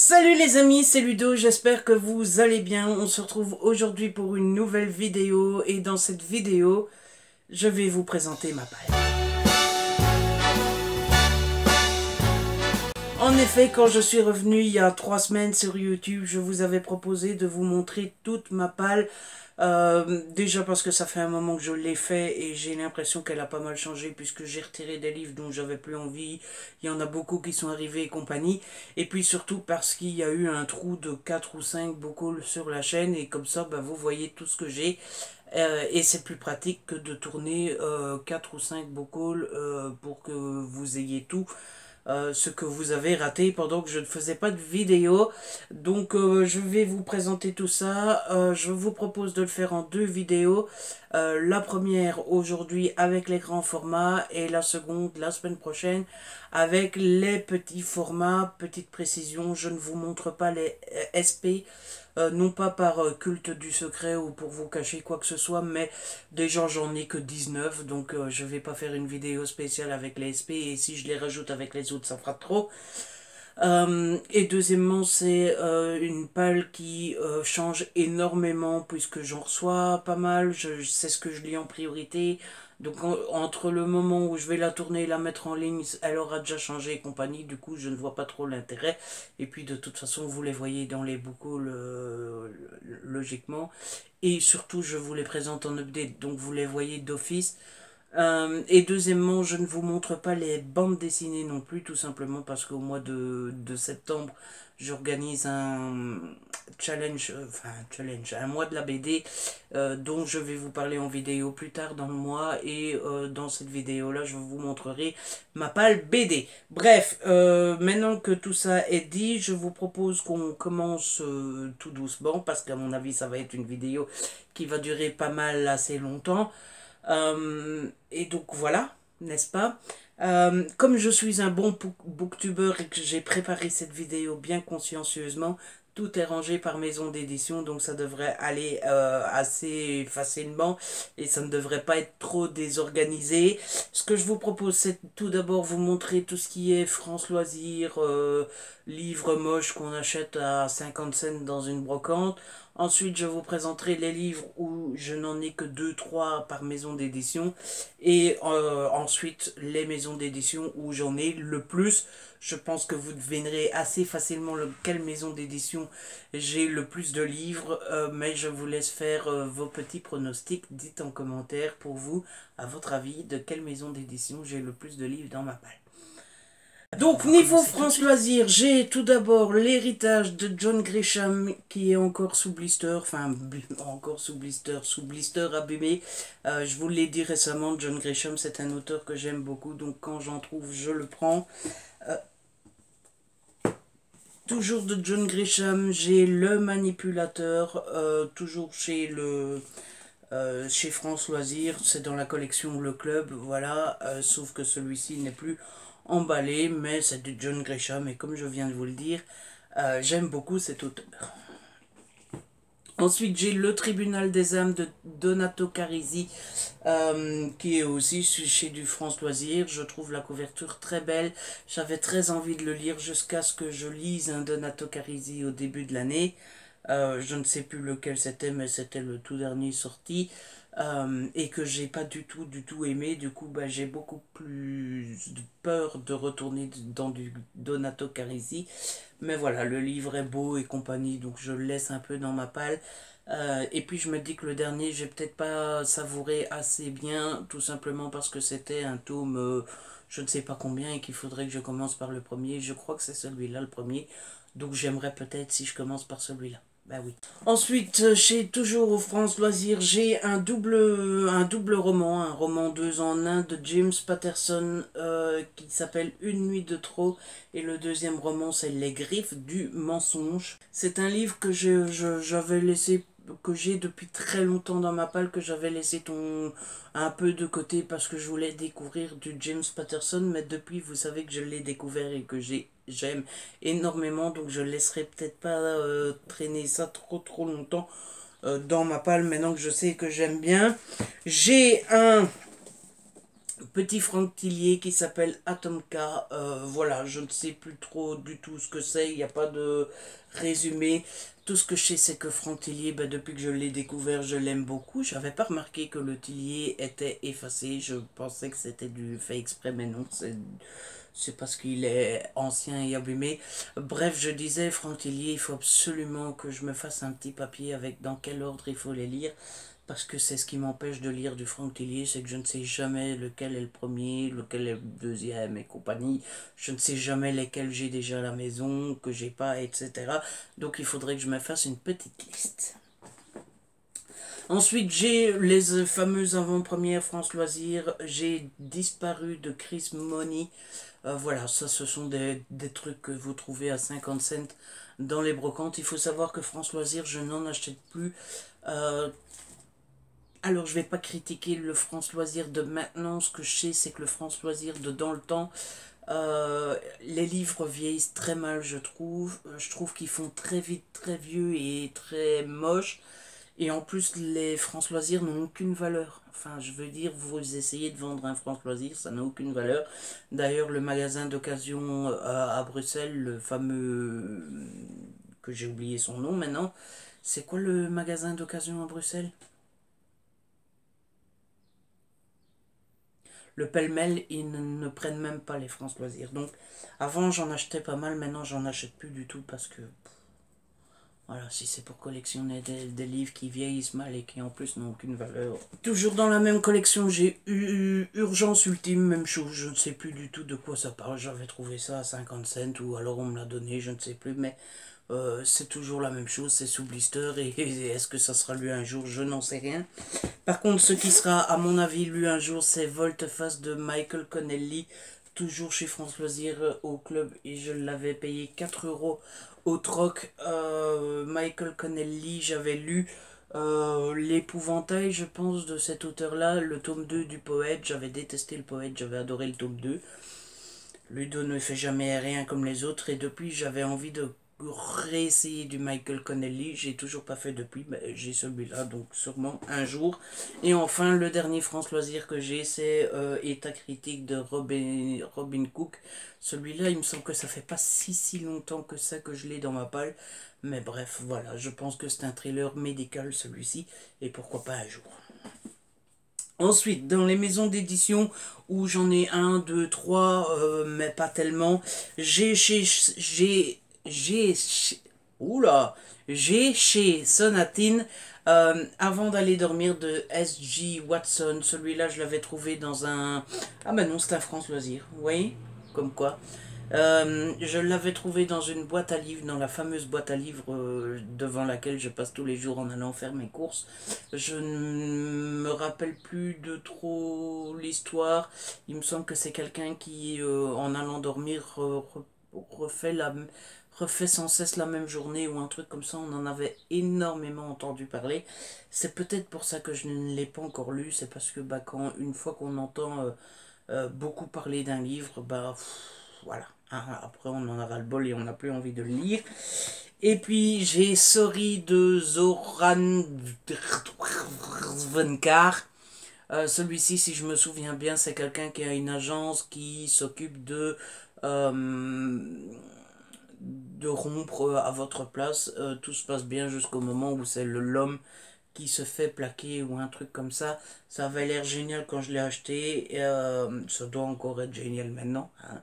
Salut les amis, c'est Ludo, j'espère que vous allez bien. On se retrouve aujourd'hui pour une nouvelle vidéo et dans cette vidéo, je vais vous présenter ma palle. En effet, quand je suis revenu il y a 3 semaines sur YouTube, je vous avais proposé de vous montrer toute ma palle. Déjà parce que ça fait un moment que je l'ai fait et j'ai l'impression qu'elle a pas mal changé puisque j'ai retiré des livres dont j'avais plus envie. Il y en a beaucoup qui sont arrivés et compagnie. Et puis surtout parce qu'il y a eu un trou de 4 ou 5 bocaux sur la chaîne et comme ça vous voyez tout ce que j'ai. Et c'est plus pratique que de tourner 4 ou 5 bocaux pour que vous ayez tout ce que vous avez raté pendant que je ne faisais pas de vidéo. Donc je vais vous présenter tout ça. Je vous propose de le faire en 2 vidéos. La première aujourd'hui avec les grands formats et la seconde la semaine prochaine avec les petits formats. Petite précision, je ne vous montre pas les SP. Non pas par culte du secret ou pour vous cacher quoi que ce soit, mais déjà j'en ai que 19, donc je vais pas faire une vidéo spéciale avec les SP, et si je les rajoute avec les autres, ça fera trop. Et deuxièmement, c'est une palle qui change énormément puisque j'en reçois pas mal, je sais ce que je lis en priorité. Donc entre le moment où je vais la tourner et la mettre en ligne, elle aura déjà changé et compagnie, du coup je ne vois pas trop l'intérêt. Et puis de toute façon, vous les voyez dans les bocaux logiquement. Et surtout, je vous les présente en update, donc vous les voyez d'office. Et deuxièmement, je ne vous montre pas les bandes dessinées non plus, tout simplement parce qu'au mois de septembre, j'organise un challenge, un mois de la BD, dont je vais vous parler en vidéo plus tard dans le mois, et dans cette vidéo-là, je vous montrerai ma palle BD. Bref, maintenant que tout ça est dit, je vous propose qu'on commence tout doucement, parce qu'à mon avis, ça va être une vidéo qui va durer pas mal assez longtemps. Et donc voilà, n'est-ce pas? Comme je suis un bon booktuber et que j'ai préparé cette vidéo bien consciencieusement, tout est rangé par maison d'édition, donc ça devrait aller assez facilement et ça ne devrait pas être trop désorganisé. Ce que je vous propose, c'est tout d'abord vous montrer tout ce qui est France Loisirs, livres moches qu'on achète à 50 cents dans une brocante. Ensuite, je vous présenterai les livres où je n'en ai que 2-3 par maison d'édition. Et ensuite, les maisons d'édition où j'en ai le plus. Je pense que vous devinerez assez facilement quelle maison d'édition j'ai le plus de livres. Mais je vous laisse faire vos petits pronostics. Dites en commentaire pour vous, à votre avis, de quelle maison d'édition j'ai le plus de livres dans ma palle. Donc niveau France Loisirs, j'ai tout d'abord l'héritage de John Grisham qui est encore sous blister, enfin encore sous blister abîmé. Je vous l'ai dit récemment, John Grisham c'est un auteur que j'aime beaucoup, donc quand j'en trouve je le prends. Toujours de John Grisham, j'ai Le Manipulateur, toujours chez France Loisirs, c'est dans la collection Le Club, voilà, sauf que celui-ci n'est plus emballé, mais c'est de John Grisham, et comme je viens de vous le dire, j'aime beaucoup cet auteur. Ensuite, j'ai Le Tribunal des âmes de Donato Carisi, qui est aussi chez du France Loisirs. Je trouve la couverture très belle. J'avais très envie de le lire jusqu'à ce que je lise un Donato Carisi au début de l'année. Je ne sais plus lequel c'était, mais c'était le tout dernier sorti. Et que j'ai pas du tout aimé. Du coup, j'ai beaucoup plus peur de retourner dans du Donato Carisi. Mais voilà, le livre est beau et compagnie, donc je le laisse un peu dans ma palle. Et puis je me dis que le dernier, j'ai peut-être pas savouré assez bien, tout simplement parce que c'était un tome, je ne sais pas combien, et qu'il faudrait que je commence par le premier. Je crois que c'est celui-là le premier, donc j'aimerais peut-être si je commence par celui-là. Ben oui. Ensuite, toujours au France Loisirs, j'ai un double roman, un roman 2 en 1 de James Patterson qui s'appelle Une nuit de trop, et le deuxième roman c'est Les griffes du mensonge. C'est un livre que j'avais laissé, que j'ai depuis très longtemps dans ma palle, que j'avais laissé un peu de côté parce que je voulais découvrir du James Patterson, mais depuis vous savez que je l'ai découvert et que j'aime énormément, donc je laisserai peut-être pas traîner ça trop longtemps dans ma palle maintenant que je sais que j'aime bien. J'ai un petit Franck Tillier qui s'appelle Atomka. Voilà, je ne sais plus trop du tout ce que c'est, il n'y a pas de résumé. Tout ce que je sais, c'est que Franck Tillier, ben, depuis que je l'ai découvert, je l'aime beaucoup. J'avais pas remarqué que le Tillier était effacé. Je pensais que c'était du fait exprès, mais non, c'est parce qu'il est ancien et abîmé. Bref, je disais, Franck Tillier, il faut absolument que je me fasse un petit papier avec dans quel ordre il faut les lire. Parce que c'est ce qui m'empêche de lire du Franck Tillier, c'est que je ne sais jamais lequel est le premier, lequel est le deuxième et compagnie. Je ne sais jamais lesquels j'ai déjà à la maison, que j'ai pas, etc. Donc il faudrait que je me fasse une petite liste. Ensuite, j'ai les fameuses avant-premières France Loisirs. J'ai disparu de Chris Money. Voilà, ça ce sont des trucs que vous trouvez à 50 cents dans les brocantes. Il faut savoir que France Loisirs, je n'en achète plus. Alors je vais pas critiquer le France Loisir de maintenant, ce que je sais c'est que le France Loisir de dans le temps, les livres vieillissent très mal je trouve. Je trouve qu'ils font très vite très vieux et très moches. Et en plus les France Loisirs n'ont aucune valeur. Enfin je veux dire, vous essayez de vendre un France Loisir, ça n'a aucune valeur. D'ailleurs le magasin d'occasion à Bruxelles, le fameux, que j'ai oublié son nom maintenant, c'est quoi le magasin d'occasion à Bruxelles? Le pêle-mêle, ils ne prennent même pas les France Loisirs. Donc, avant, j'en achetais pas mal, maintenant, j'en achète plus du tout parce que, voilà, si c'est pour collectionner des livres qui vieillissent mal et qui en plus n'ont aucune valeur. Toujours dans la même collection, j'ai eu Urgence Ultime, même chose, je ne sais plus du tout de quoi ça parle. J'avais trouvé ça à 50 cents ou alors on me l'a donné, je ne sais plus, mais c'est toujours la même chose, c'est sous blister et est-ce que ça sera lu un jour, je n'en sais rien. Par contre, ce qui sera, à mon avis, lu un jour, c'est Volte-Face de Michael Connelly, toujours chez France Loisirs au club, et je l'avais payé 4 euros au troc. Michael Connelly, j'avais lu L'épouvantail, je pense, de cet auteur-là, le tome 2 du poète. J'avais détesté le poète, j'avais adoré le tome 2. Ludo ne fait jamais rien comme les autres, et depuis, j'avais envie de réessayer du Michael Connelly. J'ai toujours pas fait depuis, mais j'ai celui-là, donc sûrement un jour. Et enfin, le dernier France Loisir que j'ai, c'est État critique de Robin Cook. Celui-là, il me semble que ça fait pas si longtemps que ça que je l'ai dans ma palle. Mais bref, voilà, je pense que c'est un thriller médical celui-ci, et pourquoi pas un jour. Ensuite, dans les maisons d'édition où j'en ai un, deux, trois, mais pas tellement, j'ai oula, j'ai chez Sonatine, avant d'aller dormir de S.G. Watson. Celui-là, je l'avais trouvé dans un... Ah ben non, c'est un France Loisir, vous voyez, comme quoi. Je l'avais trouvé dans une boîte à livres, dans la fameuse boîte à livres devant laquelle je passe tous les jours en allant faire mes courses. Je ne me rappelle plus de trop l'histoire. Il me semble que c'est quelqu'un qui, en allant dormir, refait sans cesse la même journée ou un truc comme ça. On en avait énormément entendu parler. C'est peut-être pour ça que je ne l'ai pas encore lu. C'est parce que bah, une fois qu'on entend beaucoup parler d'un livre, bah voilà. Après on en a ras le bol et on n'a plus envie de le lire. Et puis j'ai Sorry de Zoran Venkar. Celui-ci, si je me souviens bien, c'est quelqu'un qui a une agence qui s'occupe de rompre à votre place. Tout se passe bien jusqu'au moment où c'est l'homme qui se fait plaquer ou un truc comme ça. Ça avait l'air génial quand je l'ai acheté. Ça doit encore être génial maintenant. Hein.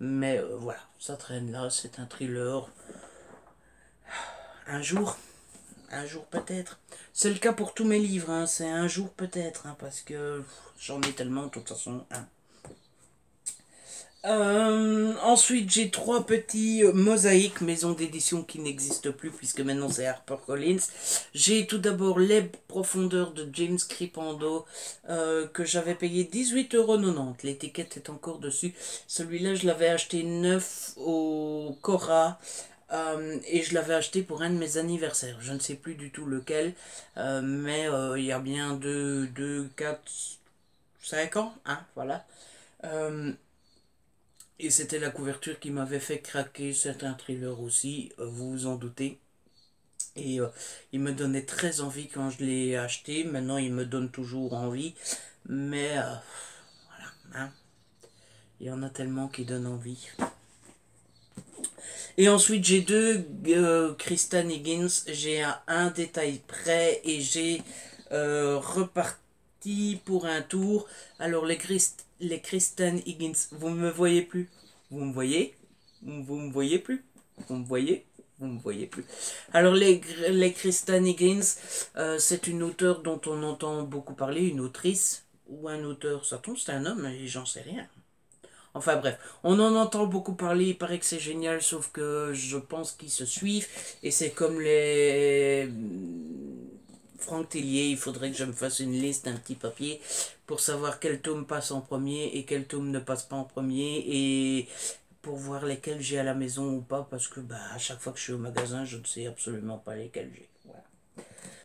Mais voilà, ça traîne là. C'est un thriller. Un jour peut-être. C'est le cas pour tous mes livres. Hein. C'est un jour peut-être. Hein, parce que j'en ai tellement de toute façon. Hein. Ensuite, j'ai trois petits mosaïques maison d'édition qui n'existent plus puisque maintenant c'est HarperCollins. J'ai tout d'abord Les Profondeurs de James Cripando que j'avais payé 18,90 €. L'étiquette est encore dessus. Celui-là, je l'avais acheté neuf au Cora. Et je l'avais acheté pour un de mes anniversaires. Je ne sais plus du tout lequel. Mais il y a bien 4, 5 ans. Hein, voilà. Et c'était la couverture qui m'avait fait craquer. C'est un thriller aussi, vous vous en doutez. Et il me donnait très envie quand je l'ai acheté. Maintenant, il me donne toujours envie. Mais voilà, Hein. Il y en a tellement qui donnent envie. Et ensuite, j'ai deux Kristen Higgins. J'ai un détail prêt et j'ai reparti pour un tour. Alors, les Kristen Higgins, vous me voyez plus? Vous me voyez? Vous me voyez plus? Vous me voyez? Vous me voyez plus. Alors, les Kristen Higgins, c'est une auteure dont on entend beaucoup parler, une autrice ou un auteur. Ça tombe, c'est un homme, et j'en sais rien. Enfin bref, on en entend beaucoup parler, il paraît que c'est génial, sauf que je pense qu'ils se suivent, et c'est comme les Franck Tellier, il faudrait que je me fasse une liste, un petit papier, pour savoir quel tome passe en premier et quel tome ne passe pas en premier, et pour voir lesquels j'ai à la maison ou pas, parce que bah, à chaque fois que je suis au magasin, je ne sais absolument pas lesquels j'ai. Voilà.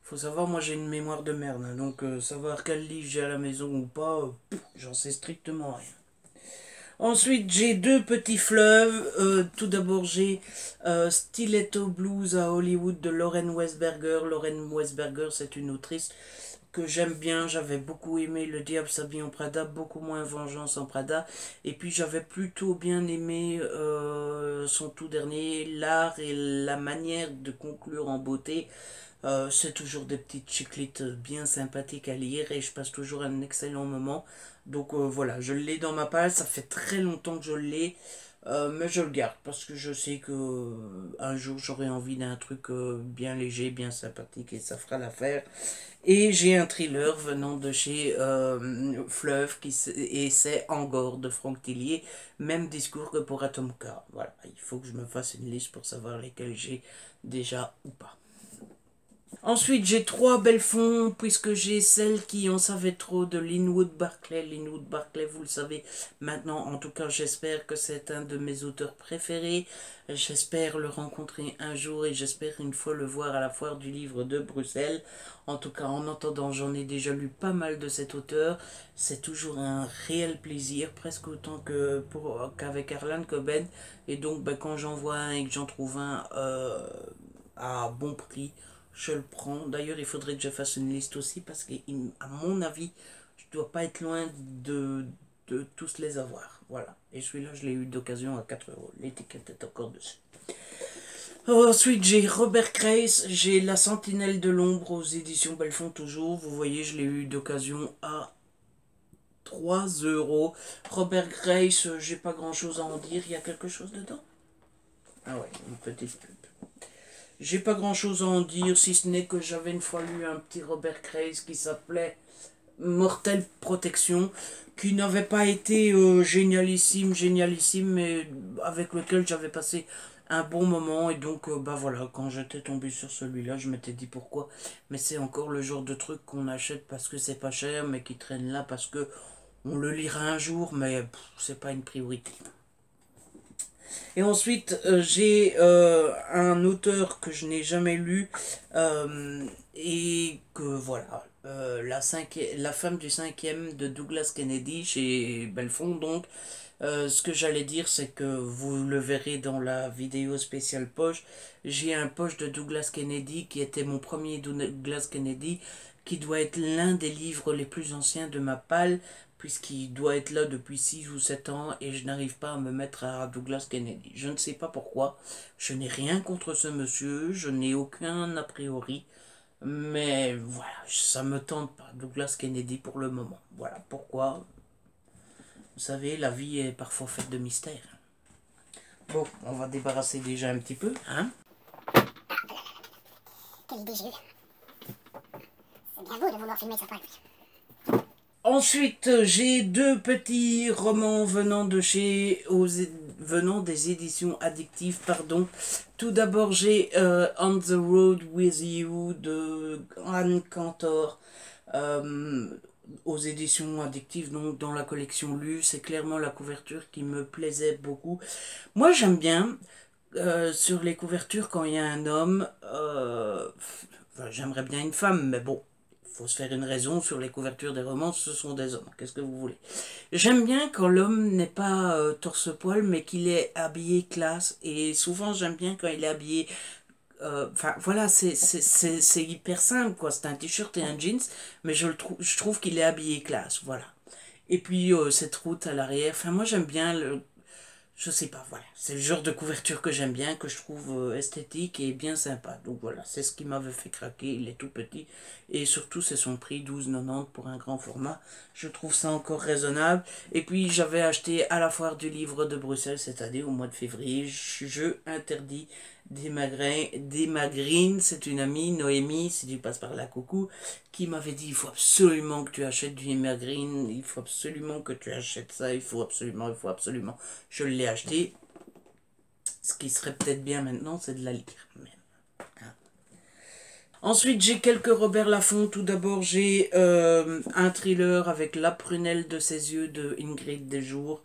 Faut savoir, moi j'ai une mémoire de merde, hein, donc savoir quel livre j'ai à la maison ou pas, j'en sais strictement rien. Ensuite, j'ai deux petits fleuves. Tout d'abord, j'ai Stiletto Blues à Hollywood de Lauren Westberger. Lauren Westberger, c'est une autrice que j'aime bien. J'avais beaucoup aimé Le Diable s'habille en Prada, beaucoup moins Vengeance en Prada. Et puis, j'avais plutôt bien aimé son tout dernier, L'art et la manière de conclure en beauté. C'est toujours des petites chiclettes bien sympathiques à lire et je passe toujours un excellent moment. Donc voilà, je l'ai dans ma palle, ça fait très longtemps que je l'ai, mais je le garde parce que je sais que un jour j'aurai envie d'un truc bien léger, bien sympathique et ça fera l'affaire. Et j'ai un thriller venant de chez Fleuve et c'est Angor de Franck Tillier, même discours que pour Atomka. Voilà, il faut que je me fasse une liste pour savoir lesquels j'ai déjà ou pas. Ensuite, j'ai trois belles fonds, puisque j'ai celle qui en savait trop de Linwood Barclay. Linwood Barclay, vous le savez maintenant, en tout cas, j'espère que c'est un de mes auteurs préférés. J'espère le rencontrer un jour et j'espère une fois le voir à la foire du livre de Bruxelles. En tout cas, en entendant, j'en ai déjà lu pas mal de cet auteur. C'est toujours un réel plaisir, presque autant qu'avec Harlan Coben. Et donc, ben, quand j'en vois un et que j'en trouve un à bon prix, je le prends. D'ailleurs, il faudrait que je fasse une liste aussi parce qu'à mon avis, je dois pas être loin de tous les avoir. Voilà. Et celui-là, je l'ai eu d'occasion à 4 euros. L'étiquette est encore dessus. Ensuite, j'ai Robert Grace. J'ai La Sentinelle de l'Ombre aux éditions Belfond toujours. Vous voyez, je l'ai eu d'occasion à 3 euros. Robert Grace, j'ai pas grand chose à en dire. Il y a quelque chose dedans? Ah ouais, une petite pub. J'ai pas grand chose à en dire, si ce n'est que j'avais une fois lu un petit Robert Grace qui s'appelait Mortelle Protection, qui n'avait pas été génialissime, mais avec lequel j'avais passé un bon moment. Et donc, bah voilà, quand j'étais tombé sur celui-là, je m'étais dit pourquoi. Mais c'est encore le genre de truc qu'on achète parce que c'est pas cher, mais qui traîne là parce que on le lira un jour, mais c'est pas une priorité. Et ensuite, j'ai un auteur que je n'ai jamais lu et que voilà, la femme du cinquième de Douglas Kennedy chez Belfond. Donc, ce que j'allais dire, c'est que vous le verrez dans la vidéo spéciale poche. J'ai un poche de Douglas Kennedy qui était mon premier Douglas Kennedy, qui doit être l'un des livres les plus anciens de ma palle, puisqu'il doit être là depuis 6 ou 7 ans et je n'arrive pas à me mettre à Douglas Kennedy. Je ne sais pas pourquoi, je n'ai rien contre ce monsieur, je n'ai aucun a priori, mais voilà, ça me tente pas, Douglas Kennedy pour le moment. Voilà pourquoi, vous savez, la vie est parfois faite de mystères. Bon, on va débarrasser déjà un petit peu, hein. Quelle idée j'ai eue. C'est bien beau de vouloir filmer sa paille. Ensuite, j'ai deux petits romans venant venant des éditions addictives, pardon. Tout d'abord, j'ai On the Road with You de Anne Cantor aux éditions addictives, donc dans la collection Lu. C'est clairement la couverture qui me plaisait beaucoup. Moi, j'aime bien sur les couvertures quand il y a un homme. Enfin, j'aimerais bien une femme, mais bon. Faut se faire une raison, sur les couvertures des romans, ce sont des hommes. Qu'est-ce que vous voulez? J'aime bien quand l'homme n'est pas torse-poil, mais qu'il est habillé classe. Et souvent, j'aime bien quand il est habillé... Enfin, voilà, c'est hyper simple, quoi. C'est un t-shirt et un jeans, mais je trouve qu'il est habillé classe, voilà. Et puis cette route à l'arrière, enfin moi j'aime bien je sais pas, voilà. C'est le genre de couverture que j'aime bien, que je trouve esthétique et bien sympa. Donc voilà, c'est ce qui m'avait fait craquer. Il est tout petit. Et surtout, c'est son prix, 12,90 pour un grand format. Je trouve ça encore raisonnable. Et puis, j'avais acheté à la foire du livre de Bruxelles cette année, au mois de février, Je interdis des Magrines. C'est une amie, Noémie, si tu passes par là, coucou, qui m'avait dit, il faut absolument que tu achètes du Magrine, il faut absolument que tu achètes ça, il faut absolument, il faut absolument. Je l'ai acheté. Ce qui serait peut-être bien maintenant, c'est de la lire. Même. Hein. Ensuite, j'ai quelques Robert Laffont. Tout d'abord, j'ai un thriller avec La prunelle de ses yeux de Ingrid Desjours.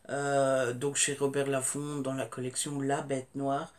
Donc chez Robert Laffont dans la collection La Bête Noire.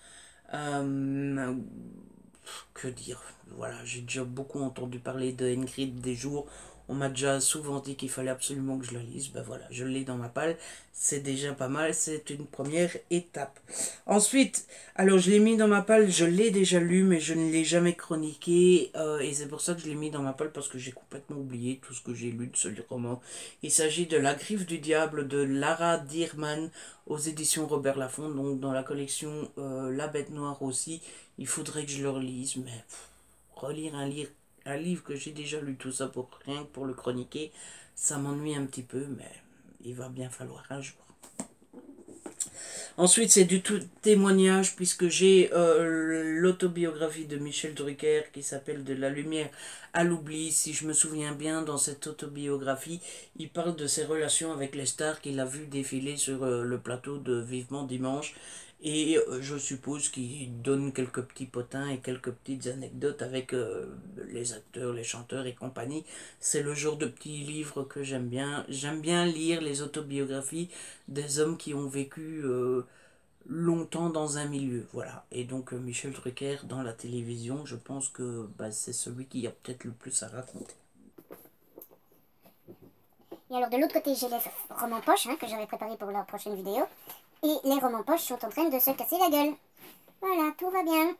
Que dire, voilà, j'ai déjà beaucoup entendu parler de Ingrid Desjours. On m'a déjà souvent dit qu'il fallait absolument que je la lise. Ben voilà, je l'ai dans ma palle. C'est déjà pas mal. C'est une première étape. Ensuite, alors je l'ai mis dans ma palle. Je l'ai déjà lu, mais je ne l'ai jamais chroniqué. Et c'est pour ça que je l'ai mis dans ma palle, parce que j'ai complètement oublié tout ce que j'ai lu de ce roman. Il s'agit de La griffe du diable de Lara Dearman aux éditions Robert Laffont. Donc dans la collection La Bête Noire aussi. Il faudrait que je le relise, mais relire un livre que j'ai déjà lu tout ça pour rien que pour le chroniquer, ça m'ennuie un petit peu, mais il va bien falloir un jour. Ensuite, c'est du tout témoignage, puisque j'ai l'autobiographie de Michel Drucker qui s'appelle De la lumière à l'oubli. Si je me souviens bien, dans cette autobiographie, il parle de ses relations avec les stars qu'il a vu défiler sur le plateau de Vivement Dimanche. Et je suppose qu'il donne quelques petits potins et quelques petites anecdotes avec les acteurs, les chanteurs et compagnie. C'est le genre de petits livres que j'aime bien. J'aime bien lire les autobiographies des hommes qui ont vécu longtemps dans un milieu. Voilà. Et donc Michel Drucker dans la télévision, je pense que bah, c'est celui qui a peut-être le plus à raconter. Et alors de l'autre côté, j'ai les romans poches que j'aurai préparés pour la prochaine vidéo. Et les romans poches sont en train de se casser la gueule. Voilà, tout va bien.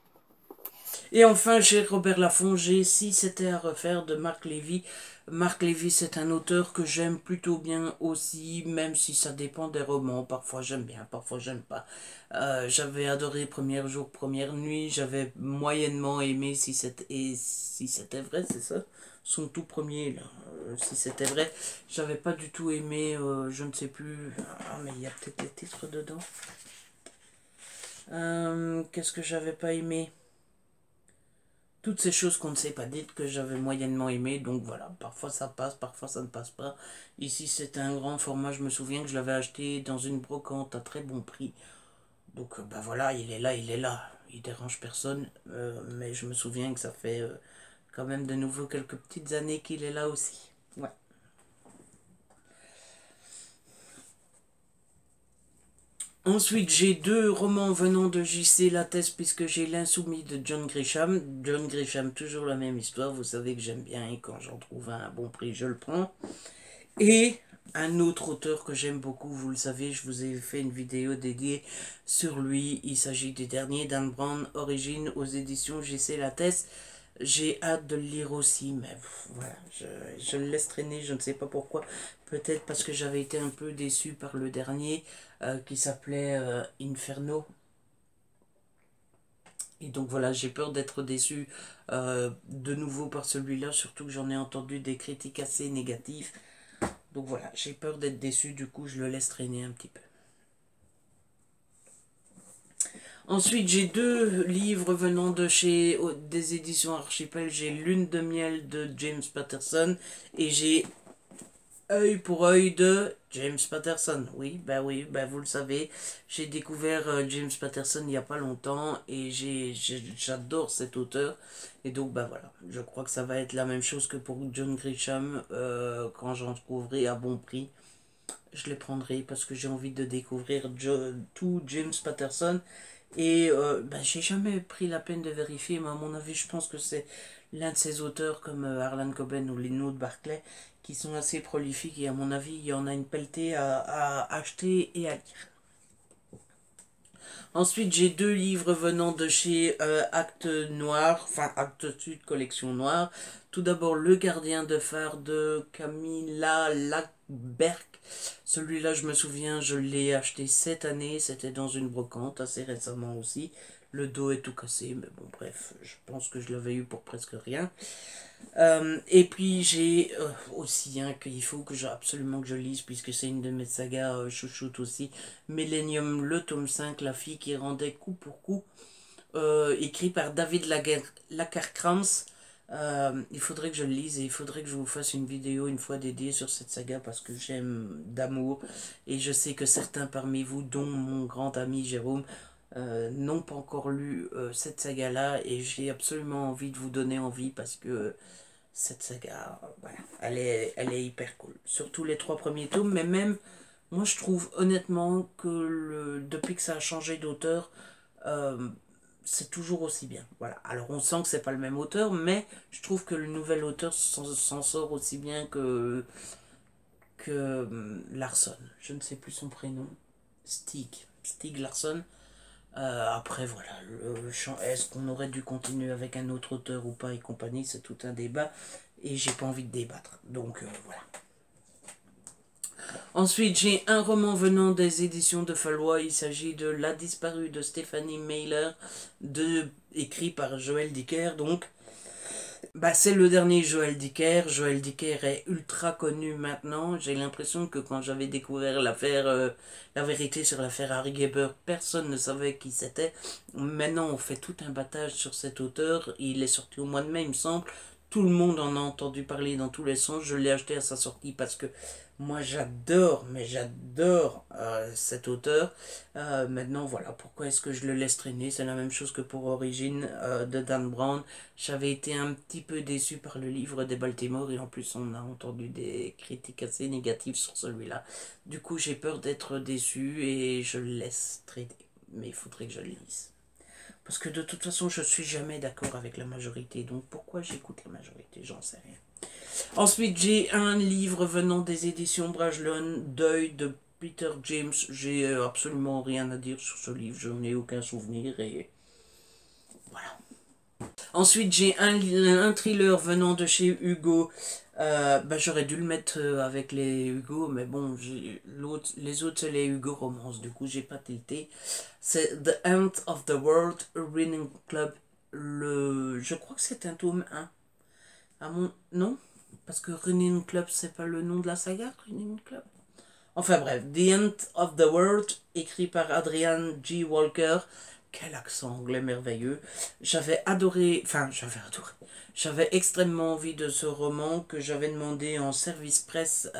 Et enfin, j'ai Robert Laffont, j'ai Si c'était à refaire de Marc Lévy. Marc Lévy, c'est un auteur que j'aime plutôt bien aussi, même si ça dépend des romans. Parfois j'aime bien, parfois j'aime pas. J'avais adoré Premier jour, Première nuit. J'avais moyennement aimé Si c'était vrai, c'est ça? Son tout premier, là. Si c'était vrai. J'avais pas du tout aimé, je ne sais plus. Ah, mais il y a peut-être les titres dedans. Qu'est-ce que j'avais pas aimé? Toutes ces choses qu'on ne s'est pas dites que j'avais moyennement aimé, donc voilà, parfois ça passe, parfois ça ne passe pas. Ici c'est un grand format, je me souviens que je l'avais acheté dans une brocante à très bon prix. Donc bah voilà, il est là, il dérange personne, mais je me souviens que ça fait quand même de nouveau quelques petites années qu'il est là aussi. Ouais. Ensuite, j'ai deux romans venant de JC Lattès, puisque j'ai L'Insoumis de John Grisham. John Grisham, toujours la même histoire, vous savez que j'aime bien et quand j'en trouve un à bon prix, je le prends. Et un autre auteur que j'aime beaucoup, vous le savez, je vous ai fait une vidéo dédiée sur lui. Il s'agit du dernier Dan Brown, Origine, aux éditions JC Lattès. J'ai hâte de le lire aussi, mais voilà, je le laisse traîner, je ne sais pas pourquoi. Peut-être parce que j'avais été un peu déçu par le dernier, qui s'appelait Inferno. Et donc voilà, j'ai peur d'être déçu de nouveau par celui-là, surtout que j'en ai entendu des critiques assez négatives. Donc voilà, j'ai peur d'être déçu, du coup je le laisse traîner un petit peu. Ensuite, j'ai deux livres venant de chez des éditions Archipel. J'ai Lune de miel de James Patterson et j'ai Œil pour œil de James Patterson. Oui, bah vous le savez, j'ai découvert James Patterson il n'y a pas longtemps et j'adore cet auteur. Et donc bah voilà, je crois que ça va être la même chose que pour John Grisham quand j'en trouverai à bon prix. Je les prendrai parce que j'ai envie de découvrir tout James Patterson. Et j'ai jamais pris la peine de vérifier, mais à mon avis, je pense que c'est l'un de ces auteurs comme Harlan Coben ou Lynwood Barclay qui sont assez prolifiques et à mon avis, il y en a une pelletée à acheter et à lire. Ensuite, j'ai deux livres venant de chez Actes Noir, enfin Actes Sud, collection noire. Tout d'abord, Le gardien de phare de Camilla Berk. Celui-là, je me souviens, je l'ai acheté cette année, c'était dans une brocante, assez récemment aussi. Le dos est tout cassé, mais bon, bref, je pense que je l'avais eu pour presque rien. Et puis j'ai aussi qu'il faut que absolument que je lise, puisque c'est une de mes sagas chouchoutes aussi, Millennium, le tome 5, La fille qui rendait coup pour coup, écrit par David Lagercrantz. Il faudrait que je le lise et il faudrait que je vous fasse une vidéo une fois dédiée sur cette saga parce que j'aime d'amour et je sais que certains parmi vous, dont mon grand ami Jérôme, n'ont pas encore lu cette saga là et j'ai absolument envie de vous donner envie parce que cette saga, voilà, elle est hyper cool. Surtout les 3 premiers tomes, mais même moi je trouve honnêtement que depuis que ça a changé d'auteur, euh, c'est toujours aussi bien. Voilà. Alors on sent que c'est pas le même auteur, mais je trouve que le nouvel auteur s'en sort aussi bien que Larsson. Je ne sais plus son prénom. Stig Larsson. Après voilà, est-ce qu'on aurait dû continuer avec un autre auteur ou pas et compagnie, c'est tout un débat et j'ai pas envie de débattre. Donc voilà. Ensuite, j'ai un roman venant des éditions de Fallois. Il s'agit de La disparue de Stephanie Mailer, écrit par Joël Dicker. Donc, c'est le dernier Joël Dicker. Joël Dicker est ultra connu maintenant. J'ai l'impression que quand j'avais découvert la vérité sur l'affaire Harry Geber, personne ne savait qui c'était. Maintenant, on fait tout un battage sur cet auteur. Il est sorti au mois de mai, il me semble. Tout le monde en a entendu parler dans tous les sens. Je l'ai acheté à sa sortie parce que moi j'adore, mais j'adore cet auteur. Maintenant voilà, pourquoi est-ce que je le laisse traîner? C'est la même chose que pour Origine de Dan Brown. J'avais été un petit peu déçu par le livre des Baltimore et en plus on a entendu des critiques assez négatives sur celui-là. Du coup j'ai peur d'être déçu et je le laisse traîner. Mais il faudrait que je le lise. Parce que de toute façon, je suis jamais d'accord avec la majorité. Donc pourquoi j'écoute la majorité? J'en sais rien. Ensuite, j'ai un livre venant des éditions Brajlon, Deuil de Peter James. J'ai absolument rien à dire sur ce livre. Je n'ai aucun souvenir et voilà. Ensuite, j'ai un thriller venant de chez Hugo. J'aurais dû le mettre avec les Hugo, mais bon, les autres, c'est les Hugo Romances. Du coup, j'ai pas tilté. C'est The End of the World Reading Club. Je crois que c'est un tome 1. Non? Parce que Running Club, c'est pas le nom de la saga, Running Club. Enfin bref, The End of the World, écrit par Adrian G. Walker. Quel accent anglais merveilleux. J'avais adoré. J'avais extrêmement envie de ce roman que j'avais demandé en service presse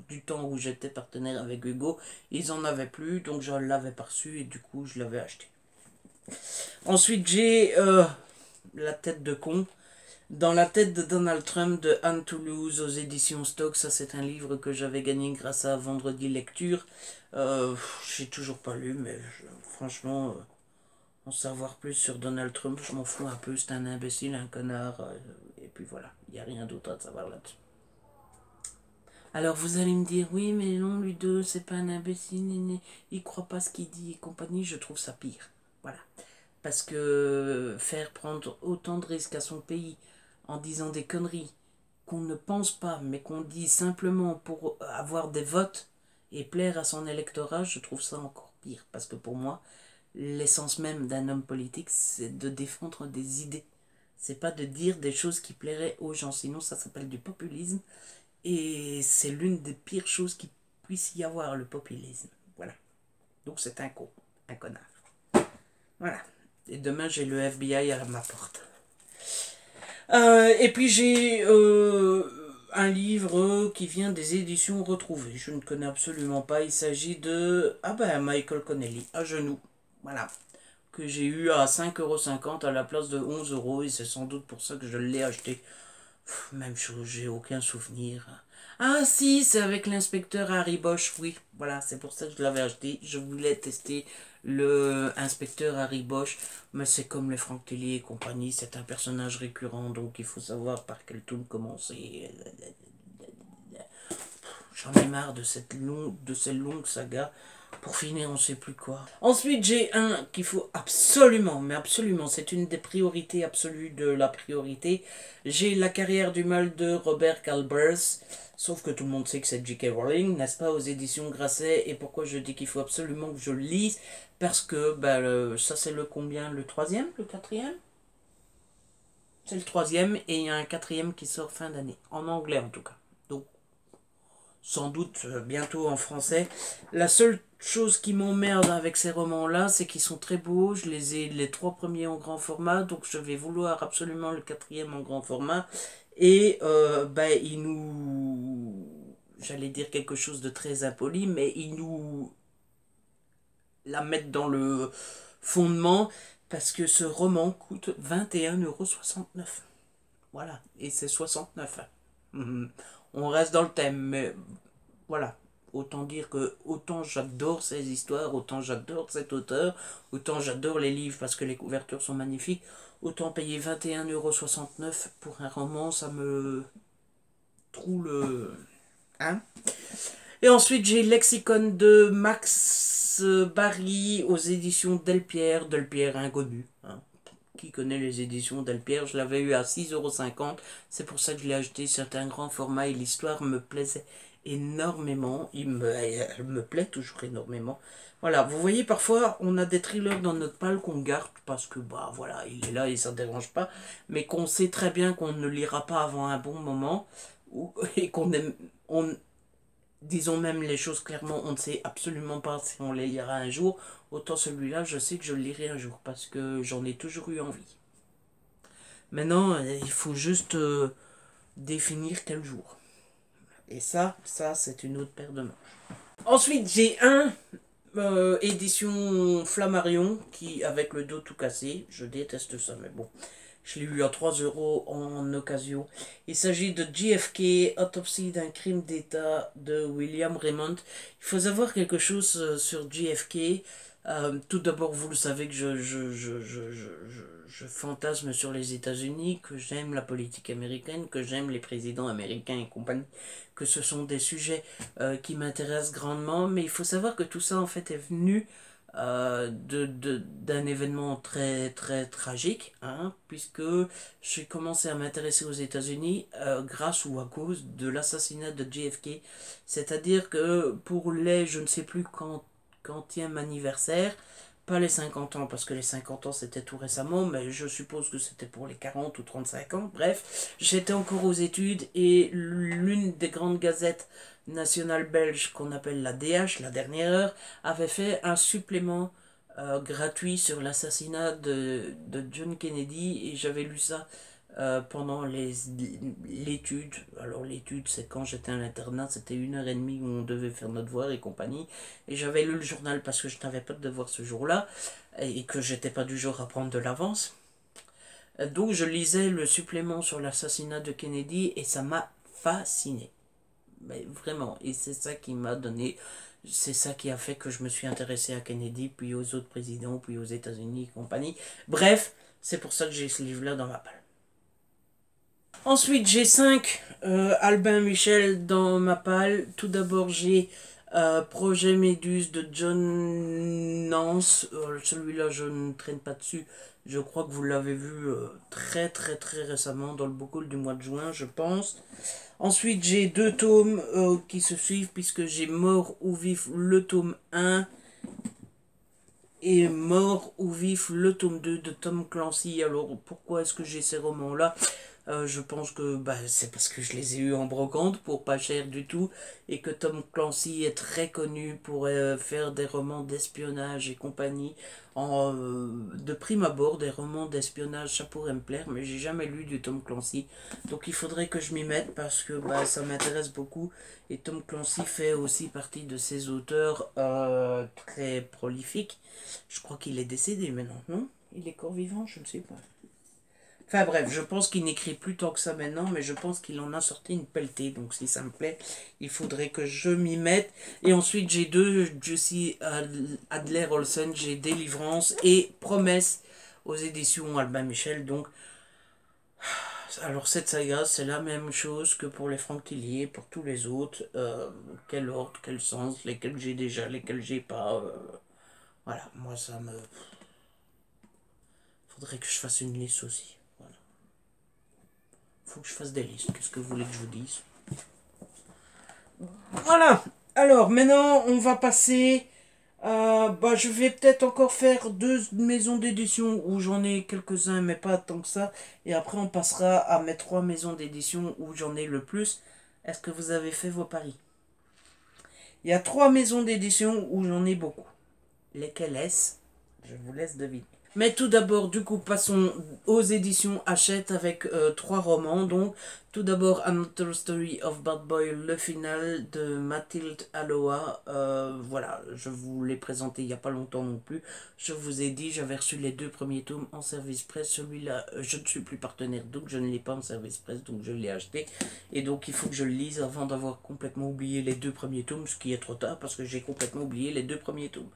du temps où j'étais partenaire avec Hugo. Ils en avaient plus, donc je l'avais pas reçu et du coup je l'avais acheté. Ensuite, j'ai La tête de con. Dans la tête de Donald Trump de Anne Toulouse aux éditions Stock. Ça, c'est un livre que j'avais gagné grâce à Vendredi Lecture. J'ai toujours pas lu, mais franchement, en savoir plus sur Donald Trump, je m'en fous un peu. C'est un imbécile, un connard. Et puis voilà, il n'y a rien d'autre à savoir là-dessus. Alors vous allez me dire, oui, mais non, Ludo, c'est pas un imbécile, il croit pas ce qu'il dit et compagnie. Je trouve ça pire. Voilà. Parce que faire prendre autant de risques à son pays en disant des conneries qu'on ne pense pas, mais qu'on dit simplement pour avoir des votes et plaire à son électorat, je trouve ça encore pire. Parce que pour moi, l'essence même d'un homme politique, c'est de défendre des idées. C'est pas de dire des choses qui plairaient aux gens. Sinon, ça s'appelle du populisme. Et c'est l'une des pires choses qu'il puisse y avoir, le populisme. Voilà. Donc c'est un con, un connard. Voilà. Et demain, j'ai le FBI à ma porte. Et puis, j'ai un livre qui vient des éditions retrouvées. Je ne connais absolument pas. Il s'agit de Michael Connelly, À genoux. Voilà. Que j'ai eu à 5,50 € à la place de 11 €. Et c'est sans doute pour ça que je l'ai acheté. Même chose, j'ai aucun souvenir. Ah si, c'est avec l'inspecteur Harry Bosch, oui. Voilà, c'est pour ça que je l'avais acheté. Je voulais tester le inspecteur Harry Bosch, mais c'est comme les Franck Tellier et compagnie, c'est un personnage récurrent, donc il faut savoir par quel tome commencer. J'en ai marre de cette longue saga. Pour finir, on ne sait plus quoi. Ensuite, j'ai un qu'il faut absolument, mais absolument, c'est une des priorités absolues de la priorité. J'ai La carrière du mal de Robert Galbraith. Sauf que tout le monde sait que c'est J.K. Rowling, n'est-ce pas, aux éditions Grasset. Et pourquoi je dis qu'il faut absolument que je le lise? Parce que bah, ça c'est le combien? Le troisième? Le quatrième? C'est le troisième et il y a un quatrième qui sort fin d'année. En anglais en tout cas. Donc sans doute bientôt en français. La seule chose qui m'emmerde avec ces romans-là, c'est qu'ils sont très beaux. Je les ai les 3 premiers en grand format, donc je vais vouloir absolument le quatrième en grand format. Et ils nous... J'allais dire quelque chose de très impoli, mais ils nous la mettent dans le fondement parce que ce roman coûte 21,69 €. Voilà, et c'est 69. On reste dans le thème, mais voilà. Autant dire que autant j'adore ces histoires, autant j'adore cet auteur, autant j'adore les livres parce que les couvertures sont magnifiques, autant payer 21,69 € pour un roman, ça me trouve le... Hein? Et ensuite j'ai Lexicon de Max Barry aux éditions Delpierre, Delpierre inconnu. Hein. Qui connaît les éditions Delpierre? Je l'avais eu à 6,50 €. C'est pour ça que je l'ai acheté. C'est un grand format et l'histoire me plaisait énormément. Elle me plaît toujours énormément. Voilà, vous voyez, parfois on a des thrillers dans notre palle qu'on garde parce que bah voilà, il est là et ça ne dérange pas, mais qu'on sait très bien qu'on ne lira pas avant un bon moment et qu'on aime, disons même les choses clairement, on ne sait absolument pas si on les lira un jour. Autant celui-là, je sais que je le lirai un jour parce que j'en ai toujours eu envie. Maintenant, il faut juste définir quel jour. Et ça c'est une autre paire de manches. Ensuite, j'ai un édition Flammarion qui, avec le dos tout cassé, je déteste ça, mais bon. Je l'ai eu à 3 € en occasion. Il s'agit de JFK, Autopsie d'un crime d'État de William Raymond. Il faut savoir quelque chose sur JFK. Tout d'abord, vous le savez que je fantasme sur les États-Unis, que j'aime la politique américaine, que j'aime les présidents américains et compagnie, que ce sont des sujets qui m'intéressent grandement. Mais il faut savoir que tout ça, en fait, est venu d'un événement très très tragique, hein, puisque j'ai commencé à m'intéresser aux États-Unis grâce ou à cause de l'assassinat de JFK. C'est-à-dire que pour les, je ne sais plus quantième anniversaire, pas les 50 ans, parce que les 50 ans c'était tout récemment, mais je suppose que c'était pour les 40 ou 35 ans, bref, j'étais encore aux études et l'une des grandes gazettes nationales belges qu'on appelle la DH, la dernière heure, avait fait un supplément gratuit sur l'assassinat de John Kennedy et j'avais lu ça pendant l'étude. Alors l'étude c'est quand j'étais à l'internat, c'était 1 h 30 où on devait faire notre devoir et compagnie. Et j'avais lu le journal parce que je n'avais pas de devoir ce jour-là et que j'étais pas du genre à prendre de l'avance. Donc je lisais le supplément sur l'assassinat de Kennedy et ça m'a fasciné. Mais vraiment, et c'est ça qui m'a donné, c'est ça qui a fait que je me suis intéressé à Kennedy, puis aux autres présidents, puis aux États-Unis et compagnie. Bref, c'est pour ça que j'ai ce livre-là dans ma palle. Ensuite, j'ai 5 Albin Michel dans ma palle. Tout d'abord, j'ai Projet Méduse de John Nance. Celui-là, je ne traîne pas dessus. Je crois que vous l'avez vu très très très récemment dans le bocal du mois de juin, je pense. Ensuite, j'ai 2 tomes qui se suivent puisque j'ai Mort ou Vif le tome 1 et Mort ou Vif le tome 2 de Tom Clancy. Alors, pourquoi est-ce que j'ai ces romans-là ? Je pense que c'est parce que je les ai eus en brocante pour pas cher du tout et que Tom Clancy est très connu pour faire des romans d'espionnage et compagnie. De prime abord, des romans d'espionnage, ça pourrait me plaire, mais j'ai jamais lu du Tom Clancy. Donc il faudrait que je m'y mette parce que ça m'intéresse beaucoup. Et Tom Clancy fait aussi partie de ces auteurs très prolifiques. Je crois qu'il est décédé maintenant, non? Il est encore vivant, je ne sais pas. Enfin bref, je pense qu'il n'écrit plus tant que ça maintenant, mais je pense qu'il en a sorti une pelletée. Donc si ça me plaît, il faudrait que je m'y mette. Et ensuite, j'ai 2 Jussi Adler-Olsen, j'ai Délivrance et Promesse aux éditions Albin Michel. Donc Alors cette saga, c'est la même chose que pour les Franctiliers, pour tous les autres. Quel ordre, quel sens, lesquels j'ai déjà, lesquels j'ai pas. Voilà, moi ça me... Faudrait que je fasse une liste aussi. Voilà. Faut que je fasse des listes. Qu'est-ce que vous voulez que je vous dise? Voilà. Alors maintenant, on va passer... je vais peut-être encore faire 2 maisons d'édition où j'en ai quelques-uns, mais pas tant que ça. Et après, on passera à mes 3 maisons d'édition où j'en ai le plus. Est-ce que vous avez fait vos paris? Il y a 3 maisons d'édition où j'en ai beaucoup. Lesquelles est-ce? Je vous laisse deviner. Mais tout d'abord, du coup, passons aux éditions Hachette avec 3 romans. Donc, tout d'abord, Another Story of Bad Boy, le final de Mathilde Aloha. Voilà, je vous l'ai présenté il n'y a pas longtemps non plus. Je vous ai dit, j'avais reçu les 2 premiers tomes en service presse. Celui-là, je ne suis plus partenaire, donc je ne l'ai pas en service presse, donc je l'ai acheté. Et donc, il faut que je le lise avant d'avoir complètement oublié les 2 premiers tomes, ce qui est trop tard parce que j'ai complètement oublié les 2 premiers tomes.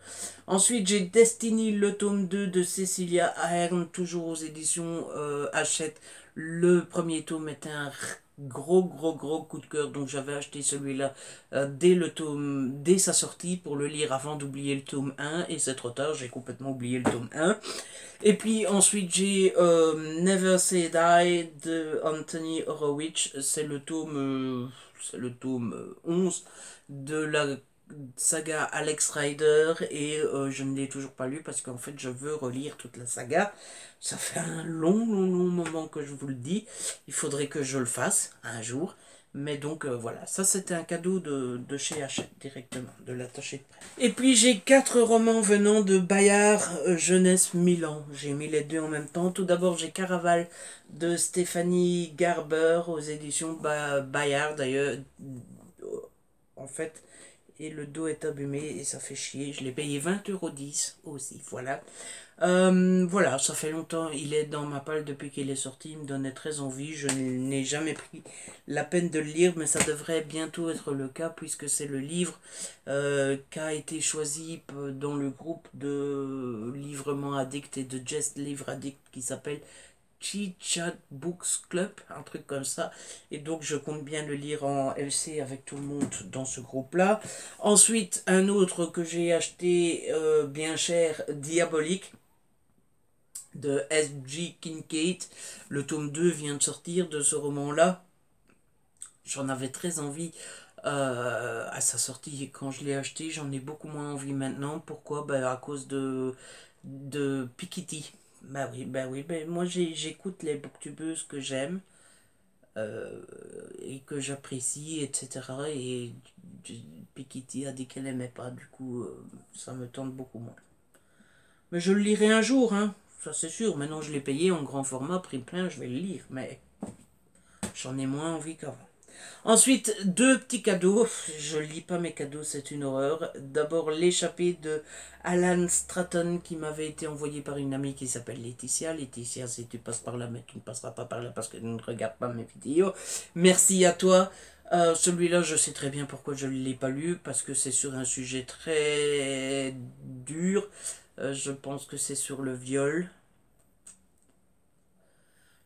Ensuite, j'ai Destiny, le tome 2 de Cecilia Ahern, toujours aux éditions Hachette. Le premier tome était un gros coup de cœur, donc j'avais acheté celui-là dès sa sortie pour le lire avant d'oublier le tome 1, et c'est trop tard, j'ai complètement oublié le tome 1. Et puis ensuite j'ai Never Say Die de Anthony Horowitz, c'est le tome 11 de la saga Alex Rider, et je ne l'ai toujours pas lu parce qu'en fait je veux relire toute la saga. Ça fait un long moment que je vous le dis. Il faudrait que je le fasse un jour. Mais donc voilà, ça c'était un cadeau de chez Hachette directement, de l'attaché de presse. Et puis j'ai 4 romans venant de Bayard Jeunesse Milan. J'ai mis les 2 en même temps. Tout d'abord j'ai Caraval de Stéphanie Garber aux éditions Bayard d'ailleurs. En fait, et le dos est abîmé et ça fait chier. Je l'ai payé 20,10 € aussi, voilà. Voilà, ça fait longtemps, il est dans ma palle depuis qu'il est sorti, il me donnait très envie. Je n'ai jamais pris la peine de le lire, mais ça devrait bientôt être le cas puisque c'est le livre qui a été choisi dans le groupe de livrement addict et de Just Livre Addict qui s'appelle Chit-Chat Books Club, un truc comme ça. Et donc je compte bien le lire en LC avec tout le monde dans ce groupe-là. Ensuite, un autre que j'ai acheté bien cher, Diabolique, de S.G. Kincaid. Le tome 2 vient de sortir de ce roman-là. J'en avais très envie à sa sortie, et quand je l'ai acheté, j'en ai beaucoup moins envie maintenant. Pourquoi? À cause de Piketty. Moi j'écoute les booktubeuses que j'aime et que j'apprécie, etc. Et Piketty a dit qu'elle aimait pas, du coup ça me tente beaucoup moins. Mais je le lirai un jour, hein, ça c'est sûr. Maintenant je l'ai payé en grand format, prix plein, je vais le lire, mais j'en ai moins envie qu'avant. Ensuite, 2 petits cadeaux. Je lis pas mes cadeaux, c'est une horreur. D'abord, l'échappée de Alan Stratton qui m'avait été envoyé par une amie qui s'appelle Laetitia. Laetitia, si tu passes par là, mais tu ne passeras pas par là parce que tu ne regardes pas mes vidéos. Merci à toi. Celui-là, je sais très bien pourquoi je ne l'ai pas lu, parce que c'est sur un sujet très dur. Je pense que c'est sur le viol.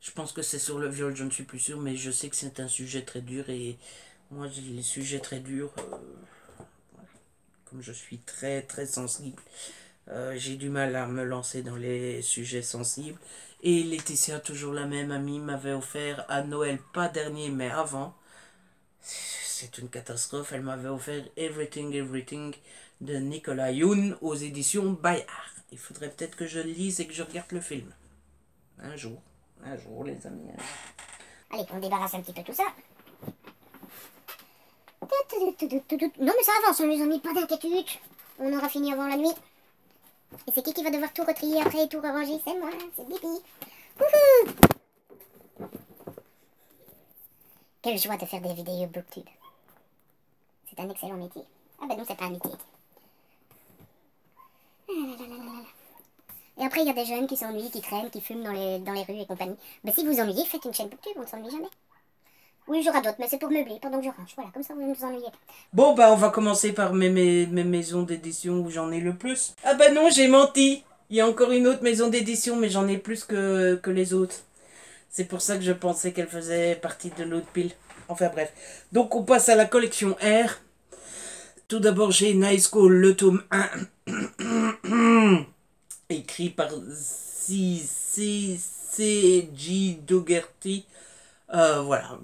Je pense que c'est sur le viol, je ne suis plus sûr, mais je sais que c'est un sujet très dur, et moi, les sujets très durs, comme je suis très sensible, j'ai du mal à me lancer dans les sujets sensibles. Et Laetitia, toujours la même amie, m'avait offert à Noël, pas dernier, mais avant, c'est une catastrophe, elle m'avait offert Everything de Nicolas Youn aux éditions Bayard. Il faudrait peut-être que je le lise et que je regarde le film. Un jour, les amis. Allez, on débarrasse un petit peu tout ça. Non mais ça avance, les amis, pas d'inquiétude. On aura fini avant la nuit. Et c'est qui va devoir tout retrier après et tout ranger? C'est moi, c'est Bibi. Wouhou! Quelle joie de faire des vidéos booktube. C'est un excellent métier. Ah ben non, c'est pas un métier. Et après, il y a des jeunes qui s'ennuient, qui traînent, qui fument dans les rues et compagnie. Mais si vous ennuyez, faites une chaîne booktube, on ne s'ennuie jamais. Oui, j'aurai d'autres, mais c'est pour meubler pendant que je range. Voilà, comme ça, vous ne vous ennuyez pas. Bon, on va commencer par mes maisons d'édition où j'en ai le plus. Ah non, j'ai menti. Il y a encore une autre maison d'édition, mais j'en ai plus que les autres. C'est pour ça que je pensais qu'elle faisait partie de l'autre pile. Enfin bref. Donc on passe à la collection R. Tout d'abord j'ai Night School, le tome 1. Écrit par C.J. Dougherty. Voilà.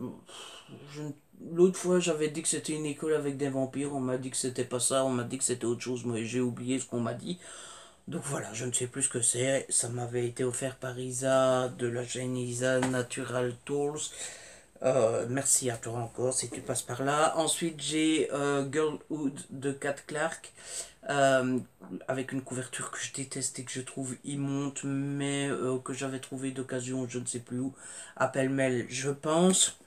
L'autre fois j'avais dit que c'était une école avec des vampires. On m'a dit que c'était pas ça. On m'a dit que c'était autre chose. Moi j'ai oublié ce qu'on m'a dit. Donc voilà, je ne sais plus ce que c'est. Ça m'avait été offert par Isa de la chaîne Isa Natural Tools. Merci à toi encore si tu passes par là. Ensuite j'ai Girlhood de Kat Clark. Avec une couverture que je déteste et que je trouve immonde, mais que j'avais trouvé d'occasion, je ne sais plus où, à pêle-mêle, je pense.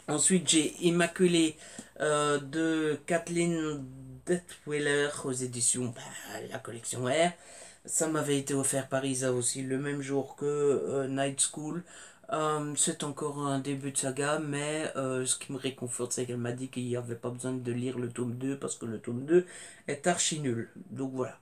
Ensuite, j'ai Immaculée de Kathleen Detwiller aux éditions la collection R. Ça m'avait été offert par Isa aussi le même jour que Night School. C'est encore un début de saga, mais ce qui me réconforte, c'est qu'elle m'a dit qu'il n'y avait pas besoin de lire le tome 2 parce que le tome 2 est archi nul. Donc voilà.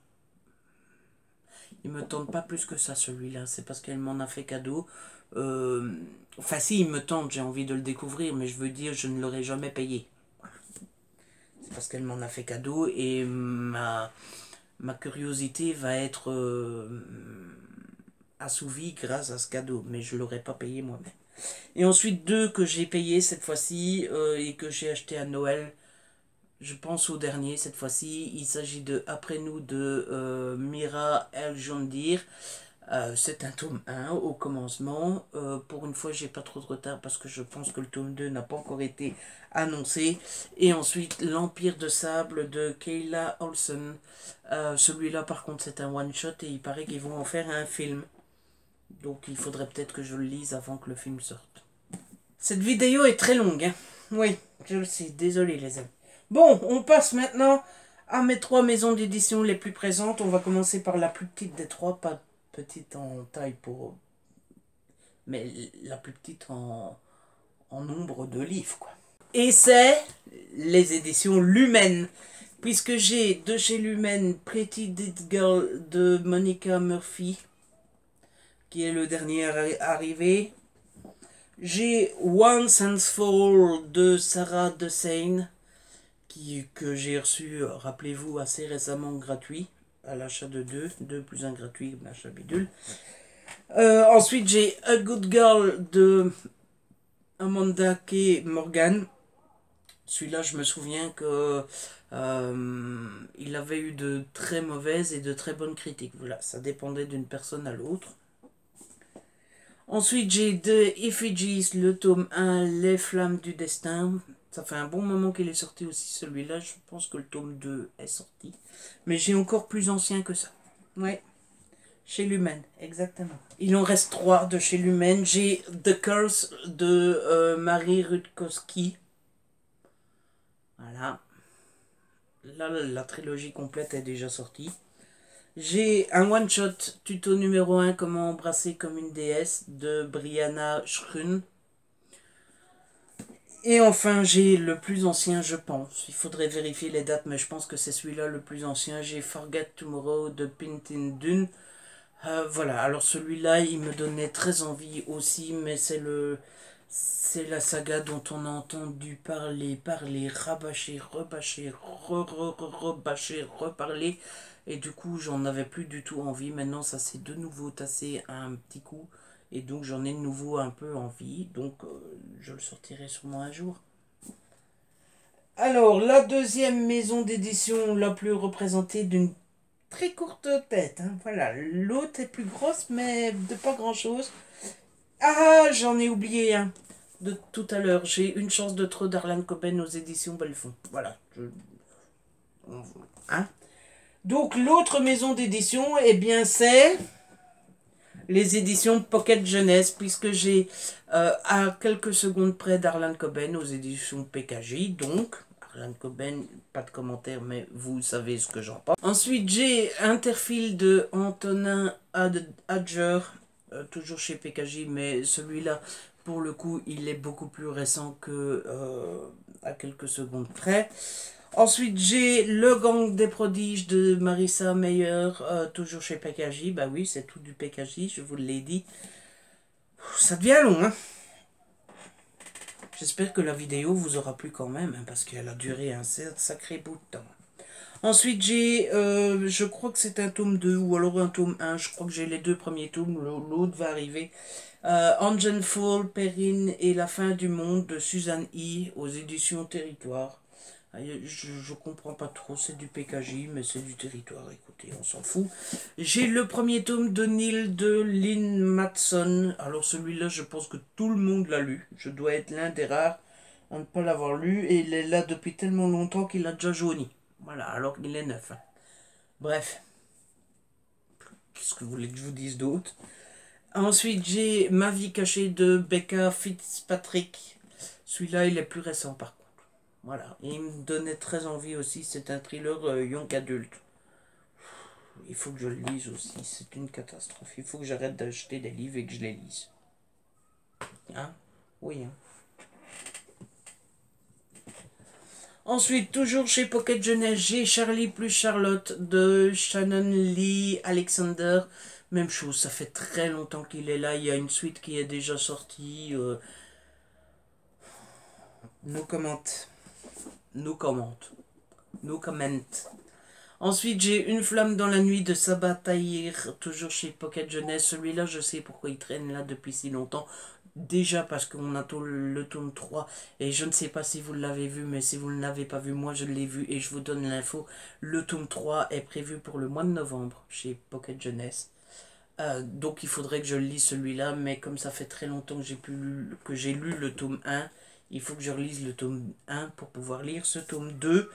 Il me tente pas plus que ça celui-là, c'est parce qu'elle m'en a fait cadeau. Enfin si, il me tente, j'ai envie de le découvrir, mais je veux dire, je ne l'aurais jamais payé. Voilà. C'est parce qu'elle m'en a fait cadeau et ma curiosité va être assouvie grâce à ce cadeau, mais je ne l'aurais pas payé moi-même. Et ensuite deux que j'ai payé cette fois-ci et que j'ai acheté à Noël. Je pense au dernier cette fois-ci. Il s'agit de Après nous de Mira El Jondir. C'est un tome 1 au commencement. Pour une fois, j'ai pas trop de retard parce que je pense que le tome 2 n'a pas encore été annoncé. Et ensuite, L'Empire de Sable de Kayla Olsen. Celui-là, par contre, c'est un one-shot et il paraît qu'ils vont en faire un film. Donc, il faudrait peut-être que je le lise avant que le film sorte. Cette vidéo est très longue, hein. Oui, je le sais. Désolé, les amis. Bon, on passe maintenant à mes 3 maisons d'édition les plus présentes. On va commencer par la plus petite des 3, pas petite en taille pour... mais la plus petite en nombre de livres, quoi. Et c'est les éditions Lumen. Puisque j'ai de chez Lumen Pretty Dead Girl de Monica Murphy, qui est le dernier arrivé. J'ai Once and Fall de Sarah Dessaigne, que j'ai reçu, rappelez-vous, assez récemment gratuit, à l'achat de 2 plus 1 gratuit, l'achat bidule. Ensuite, j'ai A Good Girl de Amanda K. Morgan. Celui-là, je me souviens que il avait eu de très mauvaises et de très bonnes critiques. Voilà, ça dépendait d'une personne à l'autre. Ensuite, j'ai The Effigies, le tome 1, Les Flammes du Destin. Ça fait un bon moment qu'il est sorti aussi celui-là. Je pense que le tome 2 est sorti. Mais j'ai encore plus ancien que ça. Ouais. Chez Lumen, exactement. Il en reste 3 de chez Lumen. J'ai The Curse de Marie Rutkowski. Voilà. Là, la trilogie complète est déjà sortie. J'ai un one-shot tuto numéro 1, comment embrasser comme une déesse, de Brianna Schrun. Et enfin, j'ai le plus ancien, je pense. Il faudrait vérifier les dates, mais je pense que c'est celui-là le plus ancien. J'ai Forget Tomorrow de Pintin Dune. Voilà, alors celui-là, il me donnait très envie aussi, mais c'est la saga dont on a entendu parler, rabâcher, rebâcher, rebâcher, reparler. Et du coup, j'en avais plus du tout envie. Maintenant, ça s'est de nouveau tassé à un petit coup. Et donc, j'en ai de nouveau un peu envie. Donc, je le sortirai sûrement un jour. Alors, la deuxième maison d'édition la plus représentée d'une très courte tête. Hein. Voilà, l'autre est plus grosse, mais de pas grand-chose. Ah, j'en ai oublié un de tout à l'heure. J'ai Une chance de trop d'Arlan Coben aux éditions Belfond. Voilà. Hein? Donc, l'autre maison d'édition, eh bien, c'est les éditions Pocket Jeunesse, puisque j'ai à quelques secondes près d'Arlan Coben aux éditions PKJ, donc Arlan Coben, pas de commentaire, mais vous savez ce que j'en pense. Ensuite, j'ai Interfile de Antonin Adger, toujours chez PKJ, mais celui-là, pour le coup, il est beaucoup plus récent que à quelques secondes près. Ensuite, j'ai Le Gang des Prodiges de Marissa Meyer, toujours chez PKJ. Bah oui, c'est tout du PKJ, je vous l'ai dit. Ça devient long, hein. J'espère que la vidéo vous aura plu quand même, hein, parce qu'elle a duré un sacré bout de temps. Ensuite, j'ai, je crois que c'est un tome 2 ou alors un tome 1. Je crois que j'ai les deux premiers tomes, l'autre va arriver. Angel Fall, Perrine et la fin du monde de Suzanne E. aux éditions Territoire. Je comprends pas trop, c'est du PKJ, mais c'est du Territoire, écoutez, on s'en fout. J'ai le premier tome de Neil de Lynn Matson. Alors celui-là, je pense que tout le monde l'a lu. Je dois être l'un des rares à ne pas l'avoir lu, et il est là depuis tellement longtemps qu'il a déjà jauni. Voilà, alors qu'il est neuf. Bref. Qu'est-ce que vous voulez que je vous dise d'autre? Ensuite, j'ai Ma vie cachée de Becca Fitzpatrick. Celui-là, il est plus récent par contre. Voilà, et il me donnait très envie aussi. C'est un thriller young adulte. Il faut que je le lise aussi. C'est une catastrophe. Il faut que j'arrête d'acheter des livres et que je les lise. Hein? Oui, hein. Ensuite, toujours chez Pocket Jeunesse, j'ai Charlie plus Charlotte de Shannon Lee Alexander. Même chose, ça fait très longtemps qu'il est là. Il y a une suite qui est déjà sortie. No comment. No comment. No comment. Ensuite, j'ai Une flamme dans la nuit de Sabah Tahir, toujours chez Pocket Jeunesse. Celui-là, je sais pourquoi il traîne là depuis si longtemps. Déjà parce qu'on attend le tome 3 et je ne sais pas si vous l'avez vu, mais si vous ne l'avez pas vu, moi je l'ai vu et je vous donne l'info. Le tome 3 est prévu pour le mois de novembre chez Pocket Jeunesse. Donc il faudrait que je lise celui-là, mais comme ça fait très longtemps que j'ai lu le tome 1, il faut que je relise le tome 1 pour pouvoir lire ce tome 2.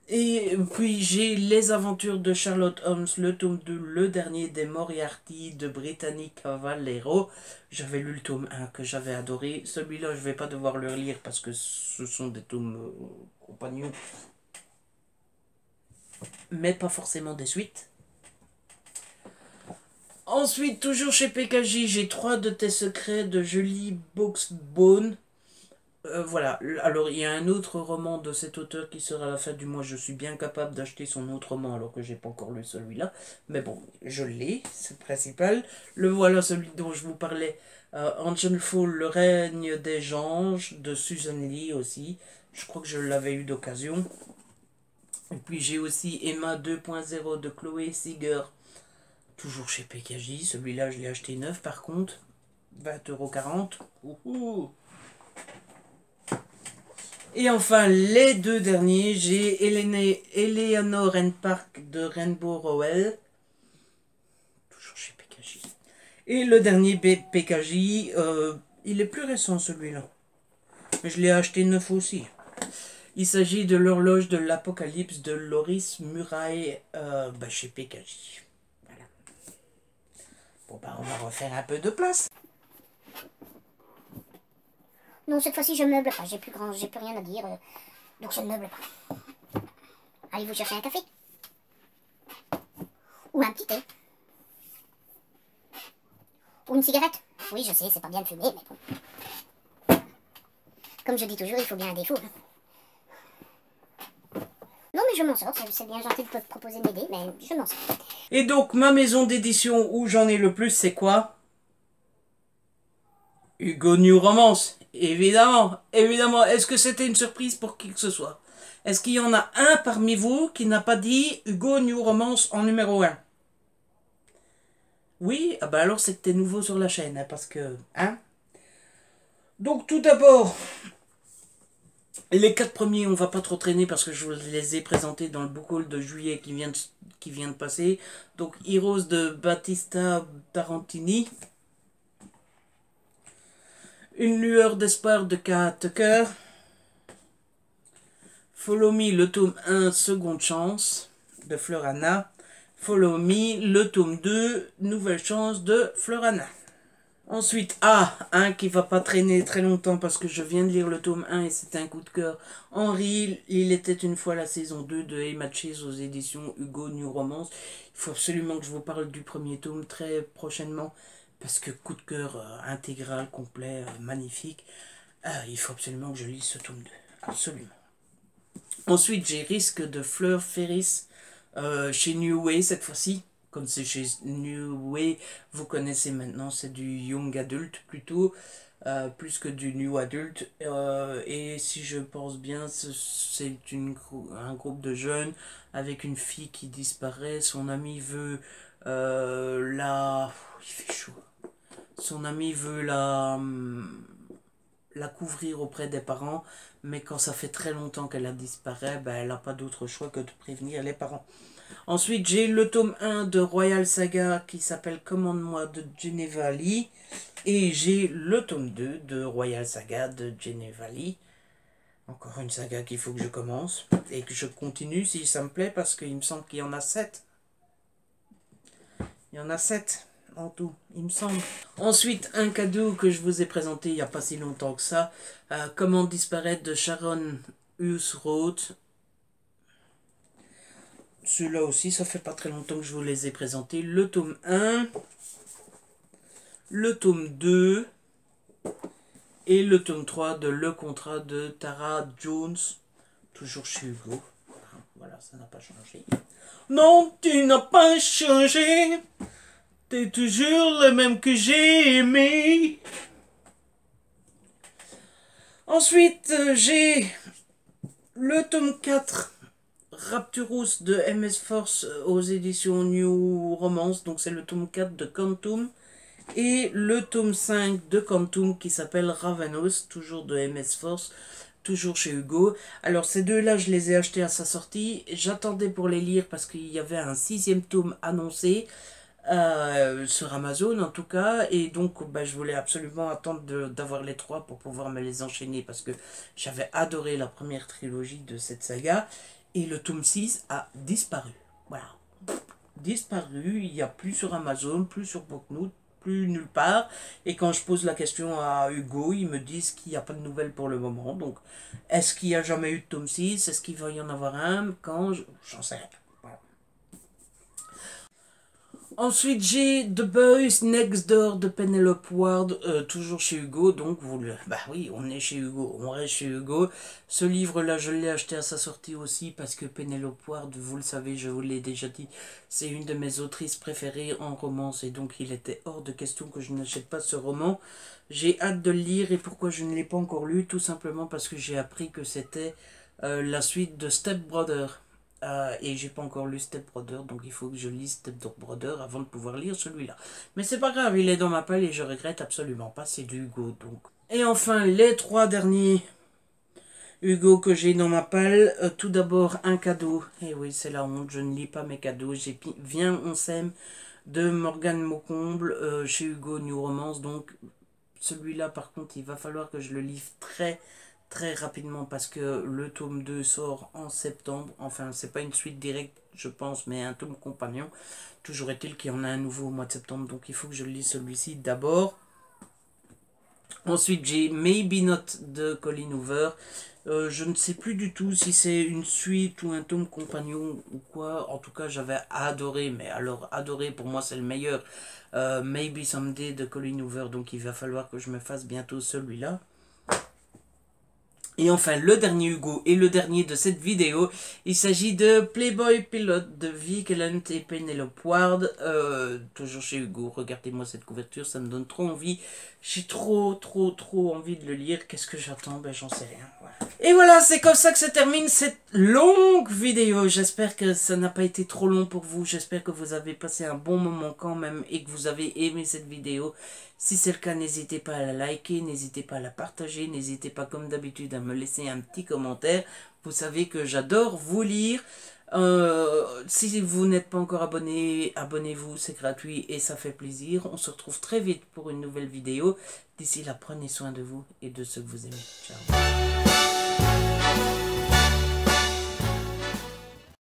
Et puis j'ai Les aventures de Sherlock Holmes, le tome 2, le dernier des Moriarty de Brittany Cavallero. J'avais lu le tome 1 que j'avais adoré. Celui-là, je vais pas devoir le relire parce que ce sont des tomes compagnons. Mais pas forcément des suites. Ensuite, toujours chez PKJ, j'ai 3 de tes secrets de Julie Boxbone. Voilà, alors il y a un autre roman de cet auteur qui sera à la fin du mois. Je suis bien capable d'acheter son autre roman alors que j'ai pas encore lu celui-là. Mais bon, je l'ai, c'est le principal. Le voilà, celui dont je vous parlais. Angel Fall, Le règne des anges de Susan Lee aussi. Je crois que je l'avais eu d'occasion. Et puis j'ai aussi Emma 2.0 de Chloé Seeger. Toujours chez PKJ. Celui-là, je l'ai acheté neuf par contre. 20,40 €. Ouhou! Et enfin, les deux derniers, j'ai Eleanor and Park de Rainbow Rowell. Toujours chez PKJ. Et le dernier PKJ, il est plus récent celui-là. Mais je l'ai acheté neuf aussi. Il s'agit de L'horloge de l'apocalypse de Loris Muraille chez PKJ. Voilà. Bon on va refaire un peu de place. Non, cette fois-ci, je meuble pas. J'ai plus rien à dire. Donc, je ne meuble pas. Allez-vous chercher un café? Ou un petit thé? Ou une cigarette? Oui, je sais, c'est pas bien de fumer, mais bon. Comme je dis toujours, il faut bien un défaut. Non, mais je m'en sors. C'est bien gentil de proposer de m'aider, mais je m'en sors. Et donc, ma maison d'édition où j'en ai le plus, c'est quoi? Hugo New Romance, évidemment, évidemment. Est-ce que c'était une surprise pour qui que ce soit? Est-ce qu'il y en a un parmi vous qui n'a pas dit Hugo New Romance en numéro 1? Oui? Ah bah alors c'est que t'es nouveau sur la chaîne, hein, parce que... Hein? Donc tout d'abord, les 4 premiers, on va pas trop traîner parce que je vous les ai présentés dans le book haul de juillet qui vient de passer. Donc Heroes de Battista Tarantini. Une lueur d'espoir de K. Tucker. Follow Me, le tome 1, Seconde Chance, de Fleurana. Follow Me, le tome 2, Nouvelle Chance, de Fleurana. Ensuite, un qui va pas traîner très longtemps parce que je viens de lire le tome 1 et c'était un coup de cœur. Henri, il était une fois la saison 2 de Emma Chase aux éditions Hugo New Romance. Il faut absolument que je vous parle du premier tome très prochainement. Parce que coup de cœur intégral, complet, magnifique. Il faut absolument que je lise ce tome 2. Absolument. Ensuite, j'ai Risque de Fleur Ferris chez New Way cette fois-ci. comme c'est chez New Way, vous connaissez maintenant, c'est du young adult plutôt, plus que du new adult. Et si je pense bien, c'est un groupe de jeunes avec une fille qui disparaît. Son ami veut il fait chaud. Son ami veut la couvrir auprès des parents, mais quand ça fait très longtemps qu'elle a disparu, ben, elle n'a pas d'autre choix que de prévenir les parents. Ensuite, j'ai le tome 1 de Royal Saga qui s'appelle Commande-moi de Genevali. Et j'ai le tome 2 de Royal Saga de Genevali. Encore une saga qu'il faut que je commence. Et que je continue si ça me plaît, parce qu'il me semble qu'il y en a 7. Il y en a 7 en tout, il me semble. Ensuite, un cadeau que je vous ai présenté il n'y a pas si longtemps que ça. Comment disparaître de Sharon Hughes-Roth. Ceux-là aussi, ça fait pas très longtemps que je vous les ai présentés. Le tome 1, le tome 2 et le tome 3 de Le Contrat de Tara Jones. Toujours chez Hugo. Voilà, ça n'a pas changé. Non, tu n'as pas changé. T'es toujours le même que j'ai aimé. Ensuite, j'ai le tome 4. Rapturus de MS Force aux éditions New Romance, donc c'est le tome 4 de Quantum, et le tome 5 de Quantum qui s'appelle Ravenous, toujours de MS Force, toujours chez Hugo. Alors ces deux-là, je les ai achetés à sa sortie, j'attendais pour les lire parce qu'il y avait un 6e tome annoncé, sur Amazon en tout cas, et donc bah, je voulais absolument attendre d'avoir les 3 pour pouvoir me les enchaîner, parce que j'avais adoré la première trilogie de cette saga. Et le tome 6 a disparu. Voilà. Disparu. Il n'y a plus sur Amazon, plus sur Booknote, plus nulle part. Et quand je pose la question à Hugo, ils me disent qu'il n'y a pas de nouvelles pour le moment. Donc, est-ce qu'il n'y a jamais eu de tome 6? Est-ce qu'il va y en avoir un? Quand? J'en sais rien. Voilà. Ensuite, j'ai The Boys Next Door de Penelope Ward, toujours chez Hugo, donc bah oui, on est chez Hugo, on reste chez Hugo. Ce livre-là, je l'ai acheté à sa sortie aussi, parce que Penelope Ward, vous le savez, je vous l'ai déjà dit, c'est une de mes autrices préférées en romance, et donc il était hors de question que je n'achète pas ce roman. J'ai hâte de le lire, et pourquoi je ne l'ai pas encore lu? Tout simplement parce que j'ai appris que c'était la suite de Step Brother. Et j'ai pas encore lu Step Brother, donc il faut que je lise Step Brother avant de pouvoir lire celui-là. Mais c'est pas grave, il est dans ma palle et je regrette absolument pas, c'est du Hugo donc. Et enfin, les 3 derniers Hugo que j'ai dans ma palle. Tout d'abord, un cadeau. Et oui, c'est la honte, je ne lis pas mes cadeaux. J'ai Viens, on s'aime de Morgane Maucomble chez Hugo New Romance, donc celui-là par contre, il va falloir que je le lise très rapidement parce que le tome 2 sort en septembre. Enfin, c'est pas une suite directe, je pense, mais un tome compagnon. Toujours est-il qu'il y en a un nouveau au mois de septembre, donc il faut que je lise celui-ci d'abord. Ensuite, j'ai Maybe Not de Colleen Hoover. Je ne sais plus du tout si c'est une suite ou un tome compagnon ou quoi. En tout cas, j'avais adoré, mais alors adoré, pour moi c'est le meilleur. Maybe Someday de Colleen Hoover, donc il va falloir que je me fasse bientôt celui-là. Et enfin, le dernier Hugo et le dernier de cette vidéo, il s'agit de Playboy Pilot de Vic Elent et Penelope Ward, toujours chez Hugo. Regardez-moi cette couverture, ça me donne trop envie. J'ai trop envie de le lire. Qu'est-ce que j'attends? Ben j'en sais rien. Voilà. Et voilà, c'est comme ça que se termine cette longue vidéo. J'espère que ça n'a pas été trop long pour vous. J'espère que vous avez passé un bon moment quand même et que vous avez aimé cette vidéo. Si c'est le cas, n'hésitez pas à la liker, n'hésitez pas à la partager, n'hésitez pas comme d'habitude à me laisser un petit commentaire. Vous savez que j'adore vous lire. Si vous n'êtes pas encore abonné, abonnez-vous, c'est gratuit et ça fait plaisir. On se retrouve très vite pour une nouvelle vidéo. D'ici là, prenez soin de vous et de ceux que vous aimez. Ciao.